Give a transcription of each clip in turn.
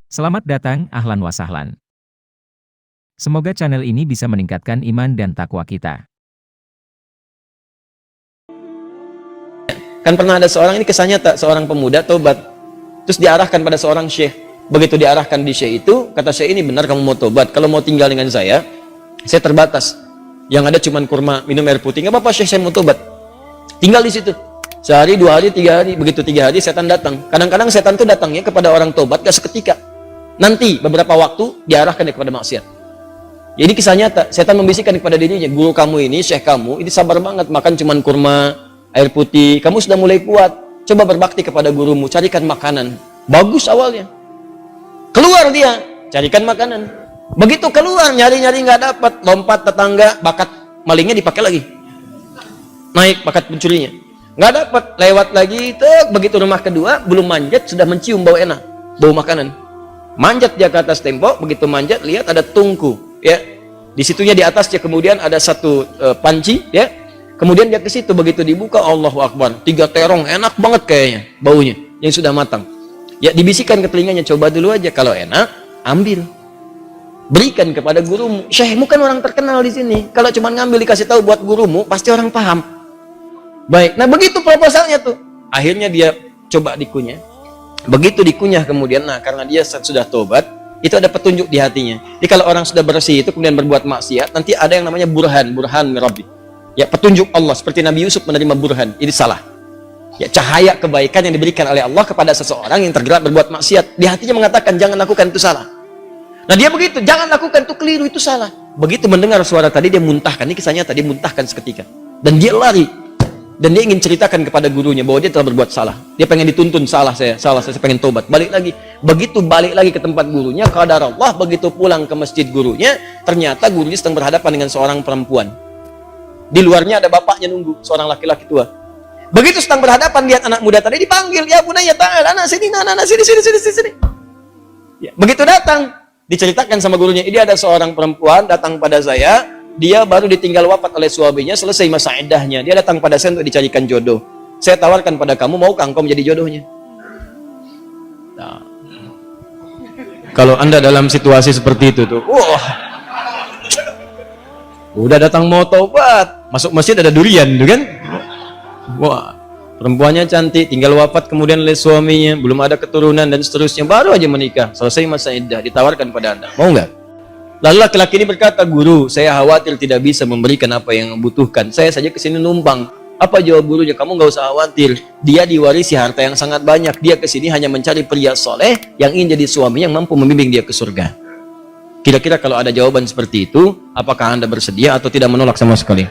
Selamat datang, ahlan wa sahlan. Semoga channel ini bisa meningkatkan iman dan takwa kita. Kan pernah ada seorang, ini kisahnya tak, seorang pemuda tobat, terus diarahkan pada seorang syekh. Begitu diarahkan di syekh itu, kata syekh, ini benar kamu mau tobat, kalau mau tinggal dengan saya terbatas, yang ada cuman kurma, minum air putih. Nggak apa-apa syekh, saya mau tobat, tinggal di situ sehari, 2 hari, 3 hari. Begitu 3 hari setan datang. Kadang-kadang setan itu datangnya kepada orang tobat gak seketika, nanti beberapa waktu diarahkan kepada maksiat. Jadi kisah nyata, setan membisikkan kepada dirinya, guru kamu ini, syekh kamu ini sabar banget, makan cuman kurma, air putih, kamu sudah mulai kuat, coba berbakti kepada gurumu, carikan makanan. Bagus awalnya, keluar dia, carikan makanan. Begitu keluar, nyari-nyari nggak dapat, lompat tetangga, bakat malingnya dipakai lagi, naik bakat pencurinya, nggak dapat, lewat lagi, begitu rumah kedua, belum manjat, sudah mencium bau enak, bau makanan. Manjat dia ke atas tembok, begitu manjat, lihat ada tungku, ya, di situnya di atasnya kemudian ada satu panci, ya. Kemudian dia ke situ, begitu dibuka, Allahu Akbar, 3 terong, enak banget kayaknya baunya, yang sudah matang. Ya, dibisikkan ke telinganya, coba dulu aja, kalau enak, ambil, berikan kepada gurumu. Syekhmu kan orang terkenal di sini, kalau cuma ngambil dikasih tahu buat gurumu, pasti orang paham. Baik, nah begitu proposalnya tuh. Akhirnya dia coba dikunyah. Begitu dikunyah kemudian, nah karena dia sudah tobat, itu ada petunjuk di hatinya. Jadi kalau orang sudah bersih itu kemudian berbuat maksiat, nanti ada yang namanya burhan mirabbi. Ya, petunjuk Allah, seperti Nabi Yusuf menerima burhan, ini salah. Ya, cahaya kebaikan yang diberikan oleh Allah kepada seseorang yang tergerak berbuat maksiat. Di hatinya mengatakan, jangan lakukan, itu salah. Nah dia begitu, jangan lakukan, itu keliru, itu salah. Begitu mendengar suara tadi, dia muntahkan. Ini kisahnya tadi, muntahkan seketika. Dan dia lari. Dan dia ingin ceritakan kepada gurunya bahwa dia telah berbuat salah. Dia pengen dituntun, salah saya pengen tobat. Balik lagi. Begitu balik lagi ke tempat gurunya, qadar Allah, begitu pulang ke masjid gurunya, ternyata gurunya sedang berhadapan dengan seorang perempuan. Di luarnya ada bapaknya nunggu, seorang laki-laki tua. Begitu sedang berhadapan, lihat anak muda tadi, dipanggil, ya bunaya ta'al, anak sini, sini. Ya, begitu datang, diceritakan sama gurunya, ini ada seorang perempuan datang pada saya, dia baru ditinggal wafat oleh suaminya, selesai masa iddahnya, dia datang pada saya untuk dicarikan jodoh. Saya tawarkan pada kamu, maukah engkau menjadi jodohnya? Nah, kalau anda dalam situasi seperti itu tuh, wah, udah datang mau tobat, masuk masjid ada durian tuh kan. Wah, perempuannya cantik, tinggal wafat kemudian oleh suaminya, belum ada keturunan dan seterusnya, baru aja menikah, selesai masa iddah, ditawarkan pada anda, mau nggak? Lalu laki-laki ini berkata, guru, saya khawatir tidak bisa memberikan apa yang membutuhkan, saya saja kesini numpang. Apa jawab gurunya? Kamu nggak usah khawatir, dia diwarisi harta yang sangat banyak, dia kesini hanya mencari pria soleh yang ingin jadi suami yang mampu membimbing dia ke surga. Kira-kira kalau ada jawaban seperti itu, apakah anda bersedia atau tidak menolak sama sekali?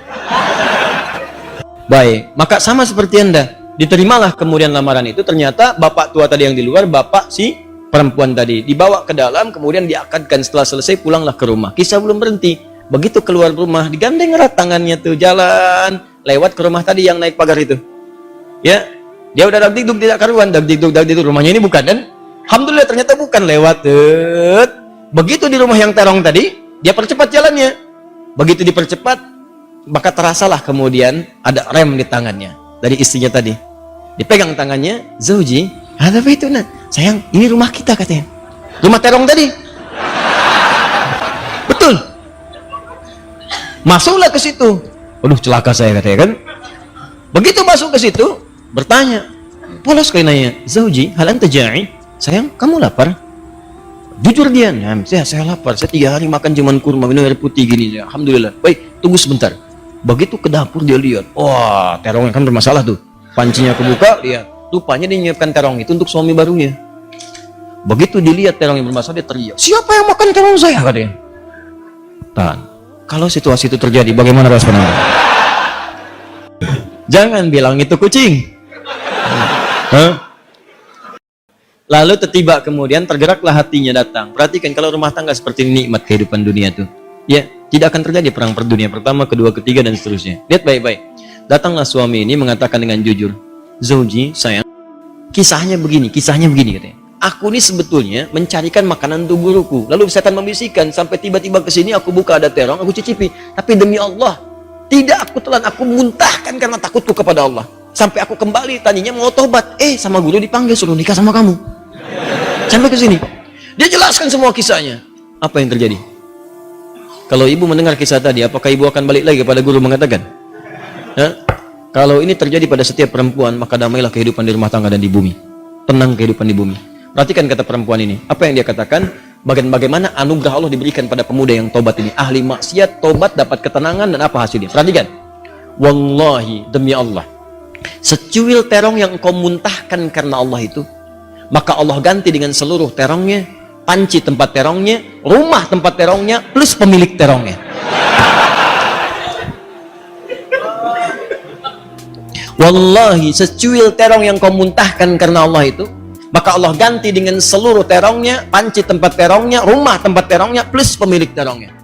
Baik, maka sama seperti anda, diterimalah kemudian lamaran itu. Ternyata bapak tua tadi yang di luar, bapak si perempuan tadi, dibawa ke dalam, kemudian diakadkan. Setelah selesai, pulanglah ke rumah. Kisah belum berhenti. Begitu keluar rumah, digandeng erat tangannya tuh, jalan lewat ke rumah tadi yang naik pagar itu. Ya, dia udah dagdikduk tidak karuan, dagdikduk, rumahnya ini bukan, dan alhamdulillah ternyata bukan, lewat. Begitu di rumah yang terong tadi, dia percepat jalannya. Begitu dipercepat, maka terasalah kemudian ada rem di tangannya dari istrinya tadi. Dipegang tangannya, Zauji, ada apa itu, nah? Sayang, ini rumah kita katanya. Rumah terong tadi. Betul. Masuklah ke situ. Aduh, celaka saya katanya kan. Begitu masuk ke situ, bertanya, polos sekali nanya, Zauji, hal anta ja'i? Sayang, kamu lapar? Jujur dia, nah, saya lapar, saya 3 hari makan cuman kurma, minum air putih gini, ya. Alhamdulillah. Baik, tunggu sebentar. Begitu ke dapur dia lihat, wah, terongnya kan bermasalah tuh. Pancinya kebuka, lihat, rupanya dia menyiapkan terong itu untuk suami barunya. Begitu dilihat terong yang bermasalah, dia teriak, siapa yang makan terong saya, katanya. Tahan. Kalau situasi itu terjadi, bagaimana respon Anda? Jangan bilang itu kucing. Hah? Lalu tiba kemudian tergeraklah hatinya datang. Perhatikan kalau rumah tangga seperti ini, nikmat kehidupan dunia tuh. Ya, tidak akan terjadi perang per dunia pertama, kedua, ketiga dan seterusnya. Lihat baik-baik. Datanglah suami ini mengatakan dengan jujur, Zauji, sayang, kisahnya begini katanya. Aku ini sebetulnya mencarikan makanan untuk guruku. Lalu setan membisikkan sampai tiba-tiba ke sini aku buka ada terong, aku cicipi. Tapi demi Allah, tidak aku telan, aku muntahkan karena takutku kepada Allah. Sampai aku kembali tadinya mau tobat, sama guru dipanggil suruh nikah sama kamu. Sampai ke sini. Dia jelaskan semua kisahnya. Apa yang terjadi? Kalau ibu mendengar kisah tadi, apakah ibu akan balik lagi kepada guru mengatakan? Kalau ini terjadi pada setiap perempuan, maka damailah kehidupan di rumah tangga dan di bumi. Tenang kehidupan di bumi. Perhatikan kata perempuan ini. Apa yang dia katakan? Bagaimana anugerah Allah diberikan pada pemuda yang tobat ini. Ahli maksiat, tobat, dapat ketenangan, dan apa hasilnya? Perhatikan. Wallahi, demi Allah. Secuil terong yang kau muntahkan karena Allah itu, maka Allah ganti dengan seluruh terongnya, panci tempat terongnya, rumah tempat terongnya, plus pemilik terongnya. Wallahi, secuil terong yang kau muntahkan karena Allah itu, maka Allah ganti dengan seluruh terongnya, panci tempat terongnya, rumah tempat terongnya, plus pemilik terongnya.